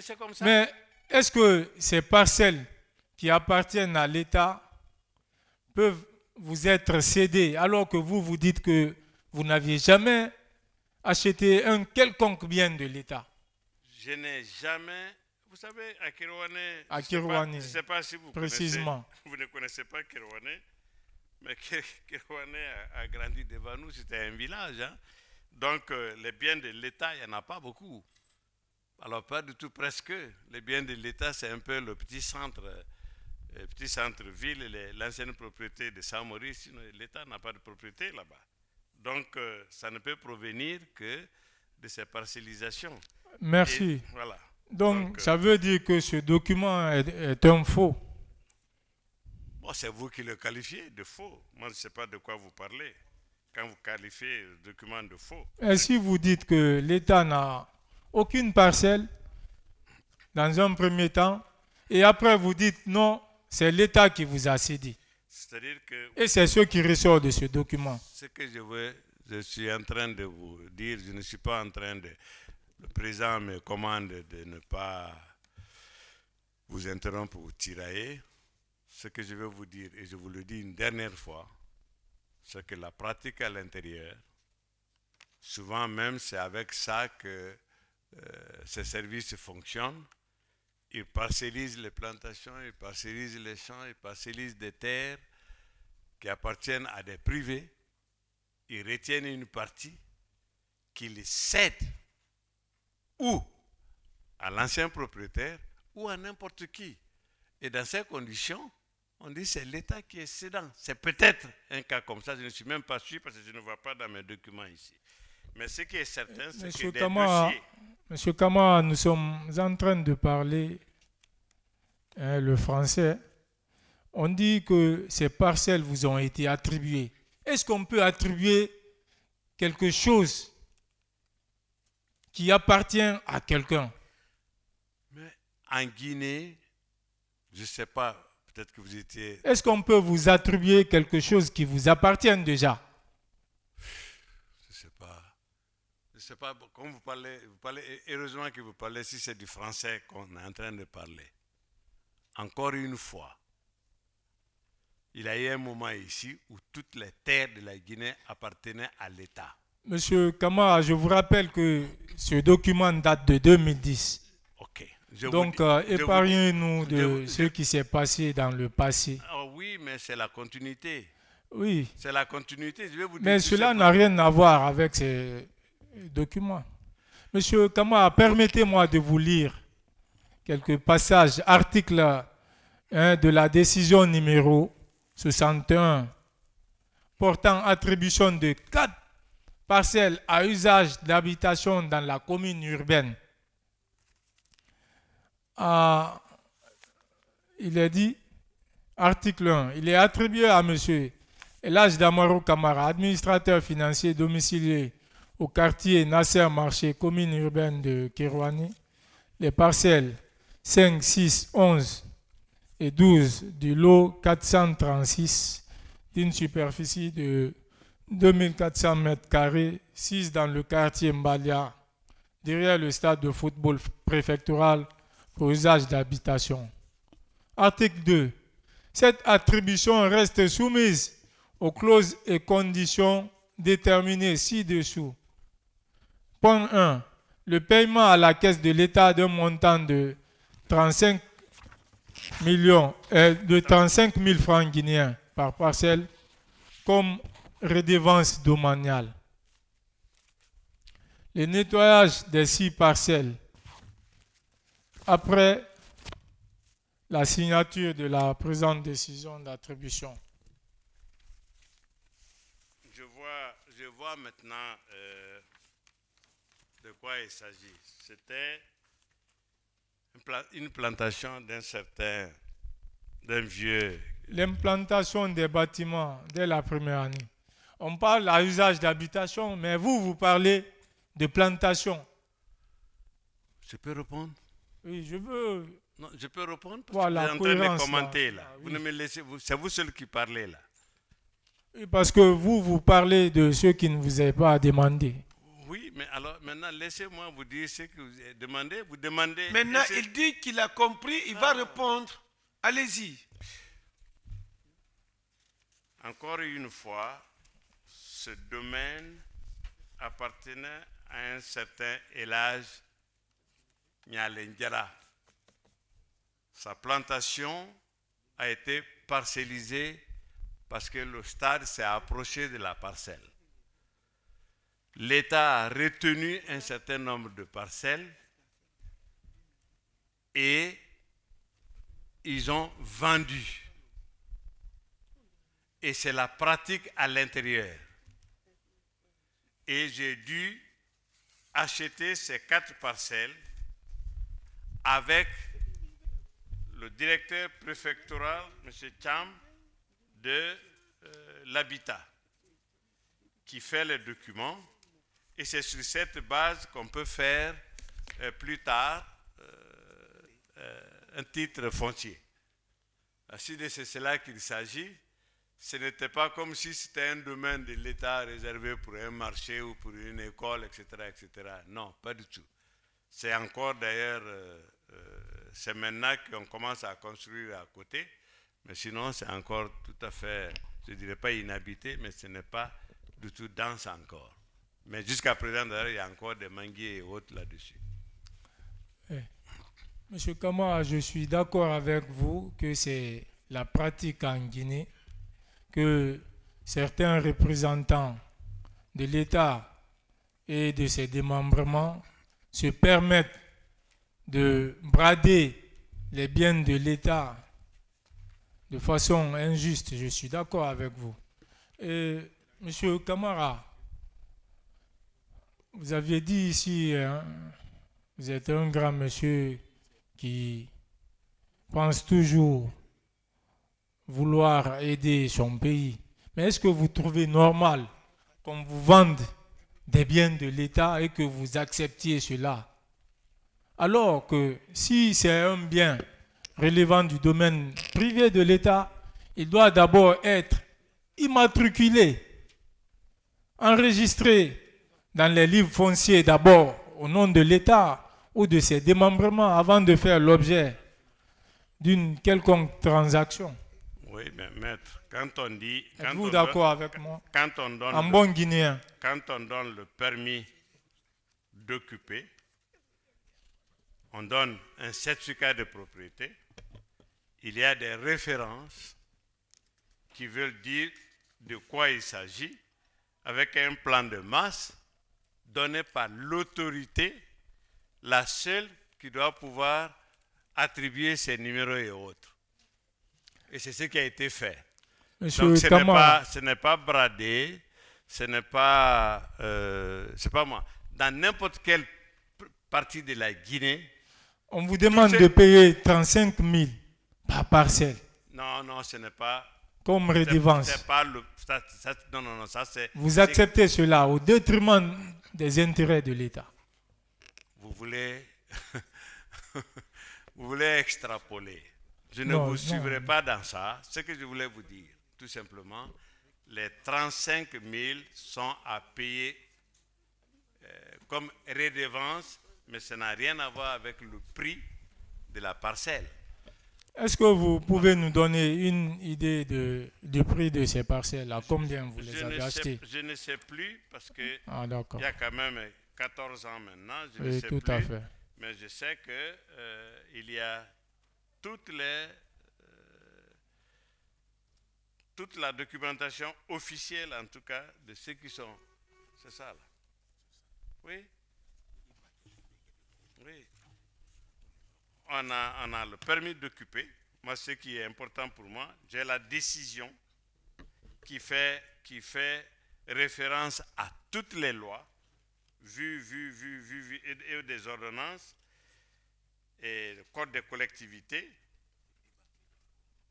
Et c'est comme ça. Mais est-ce que ces parcelles qui appartiennent à l'État peuvent vous être cédées alors que vous dites que vous n'aviez jamais acheté un quelconque bien de l'État? Je n'ai jamais... Vous savez, à Kerouané, À je Kerouané, ne sais pas si vous précisément. connaissez, vous ne connaissez pas Kerouané, mais Kerouané a grandi devant nous, c'était un village. Hein? Donc, les biens de l'État, il n'y en a pas beaucoup. Alors, pas du tout, presque. Les biens de l'État, c'est un peu le petit centre-ville, l'ancienne propriété de Saint-Maurice. Sinon, l'État n'a pas de propriété là-bas. Donc, ça ne peut provenir que de ces parcellisations. Merci. Et, voilà. Donc, ça veut dire que ce document est un faux. Bon, c'est vous qui le qualifiez de faux. Moi, je ne sais pas de quoi vous parlez quand vous qualifiez le document de faux. Et si vous dites que l'État n'a aucune parcelle dans un premier temps, et après vous dites non, c'est l'État qui vous a cédé. C'est-à-dire que... Et c'est ce qui ressort de ce document. Ce que je suis en train de vous dire, je ne suis pas en train de... Le président me commande de ne pas vous interrompre ou tirailler. Ce que je veux vous dire, et je vous le dis une dernière fois, c'est que la pratique à l'intérieur, souvent même c'est avec ça que ces services fonctionnent. Ils parcellisent les plantations, ils parcellisent les champs, ils parcellisent des terres qui appartiennent à des privés. Ils retiennent une partie qu'ils cèdent ou à l'ancien propriétaire ou à n'importe qui. Et dans ces conditions, on dit que c'est l'État qui est cédant. C'est peut-être un cas comme ça, je ne suis même pas sûr parce que je ne vois pas dans mes documents ici. Mais ce qui est certain, c'est que des dossiers... Monsieur Kamara, nous sommes en train de parler le français. On dit que ces parcelles vous ont été attribuées. Est-ce qu'on peut attribuer quelque chose qui appartient à quelqu'un? Mais en Guinée, je ne sais pas, peut-être que vous étiez... Est-ce qu'on peut vous attribuer quelque chose qui vous appartient déjà? Je ne sais pas, quand vous parlez, heureusement que vous parlez, si c'est du français qu'on est en train de parler. Encore une fois, il y a eu un moment ici où toutes les terres de la Guinée appartenaient à l'État. Monsieur Kamara, je vous rappelle que ce document date de 2010. Ok. Donc, épargnez-nous de ce qui s'est passé dans le passé. Oh oui, mais c'est la continuité. Oui. C'est la continuité. Je vais vous dire mais cela n'a rien à voir avec ces documents. Monsieur Kamara, permettez-moi de vous lire quelques passages, articles de la décision numéro 61 portant attribution de 4 parcelles à usage d'habitation dans la commune urbaine. Il est dit, article 1, il est attribué à M. Elhadji Damaro Kamara, administrateur financier domicilié au quartier Nasser Marché, commune urbaine de Kerouané, les parcelles 5, 6, 11 et 12 du lot 436 d'une superficie de 2400 m², 6 dans le quartier Mbalia, derrière le stade de football préfectoral pour usage d'habitation. Article 2. Cette attribution reste soumise aux clauses et conditions déterminées ci-dessous. Point 1. Le paiement à la caisse de l'État d'un montant de 35 000 francs guinéens par parcelle comme redevance domaniale. Le nettoyage des 6 parcelles après la signature de la présente décision d'attribution. Je vois maintenant de quoi il s'agit. C'était une plantation d'un vieux... L'implantation des bâtiments dès la première année. On parle à usage d'habitation, mais vous parlez de plantation. Je peux répondre? Oui, je veux... Non, je peux répondre parce voilà, que vous êtes en train de commenter là. Vous ne me laissez, c'est vous seul qui parlez là. Oui, parce que vous parlez de ceux qui ne vous avaient pas demandé. Oui, mais alors maintenant, laissez-moi vous dire ce que vous avez demandé. Vous demandez... Maintenant, il dit qu'il a compris, il va répondre. Allez-y. Encore une fois, ce domaine appartenait à un certain Elhadj Nyalendjara. Sa plantation a été parcellisée parce que le stade s'est approché de la parcelle. L'État a retenu un certain nombre de parcelles et ils ont vendu. Et c'est la pratique à l'intérieur. Et j'ai dû acheter ces 4 parcelles avec le directeur préfectoral, M. Cham, de l'habitat, qui fait les documents. Et c'est sur cette base qu'on peut faire plus tard un titre foncier. Si c'est cela qu'il s'agit, ce n'était pas comme si c'était un domaine de l'État réservé pour un marché ou pour une école, etc., etc. Non, pas du tout. C'est encore d'ailleurs, c'est maintenant qu'on commence à construire à côté, mais sinon c'est encore tout à fait, je ne dirais pas inhabité, mais ce n'est pas du tout dense encore. Mais jusqu'à présent, d'ailleurs, il y a encore des manguiers et autres là-dessus. Monsieur Kamara, je suis d'accord avec vous que c'est la pratique en Guinée que certains représentants de l'État et de ses démembrements se permettent de brader les biens de l'État de façon injuste. Je suis d'accord avec vous. Et, Monsieur Kamara, vous aviez dit ici, hein, vous êtes un grand monsieur qui pense toujours vouloir aider son pays. Mais est-ce que vous trouvez normal qu'on vous vende des biens de l'État et que vous acceptiez cela? Alors que si c'est un bien relevant du domaine privé de l'État, il doit d'abord être immatriculé, enregistré dans les livres fonciers d'abord au nom de l'État ou de ses démembrements avant de faire l'objet d'une quelconque transaction. Oui, mais maître, quand on dit... Êtes-vous d'accord avec moi? Quand on donne en bon guinéen. Quand on donne le permis d'occuper, on donne un certificat de propriété, il y a des références qui veulent dire de quoi il s'agit, avec un plan de masse donné par l'autorité, la seule qui doit pouvoir attribuer ses numéros et autres. Et c'est ce qui a été fait. Monsieur Donc Kamara, ce n'est pas bradé, ce n'est pas, c'est pas moi. Dans n'importe quelle partie de la Guinée, on vous demande de payer 35 000 par parcelle. Non, non, ce n'est pas... Comme redevance. C'est pas le... non, non, non, ça c'est... Vous acceptez cela au détriment des intérêts de l'État. Vous voulez... vous voulez extrapoler. Je ne Non, vous suivrai non. pas dans ça. Ce que je voulais vous dire, tout simplement, les 35 000 sont à payer comme redevance, mais ça n'a rien à voir avec le prix de la parcelle. Est-ce que vous pouvez nous donner une idée du prix de ces parcelles? À combien vous les avez achetées? Je ne sais plus parce que d'accord. il y a quand même 14 ans maintenant. Je ne Oui, sais tout plus, à fait. mais je sais que il y a toute la documentation officielle, en tout cas, de ceux qui sont... C'est ça, là. Oui. Oui. On a le permis d'occuper. Moi, ce qui est important pour moi, j'ai la décision qui fait référence à toutes les lois, vues et des ordonnances, et le code des collectivités,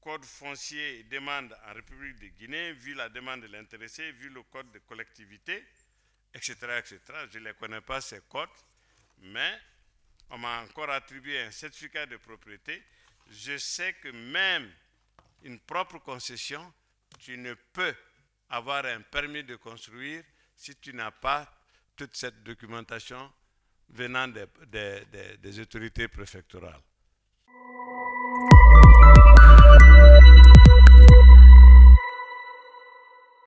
code foncier et demande en République de Guinée, vu la demande de l'intéressé, vu le code des collectivités, etc., etc. Je ne les connais pas, ces codes, mais on m'a encore attribué un certificat de propriété. Je sais que même une propre concession, tu ne peux avoir un permis de construire si tu n'as pas toute cette documentation venant des autorités préfectorales.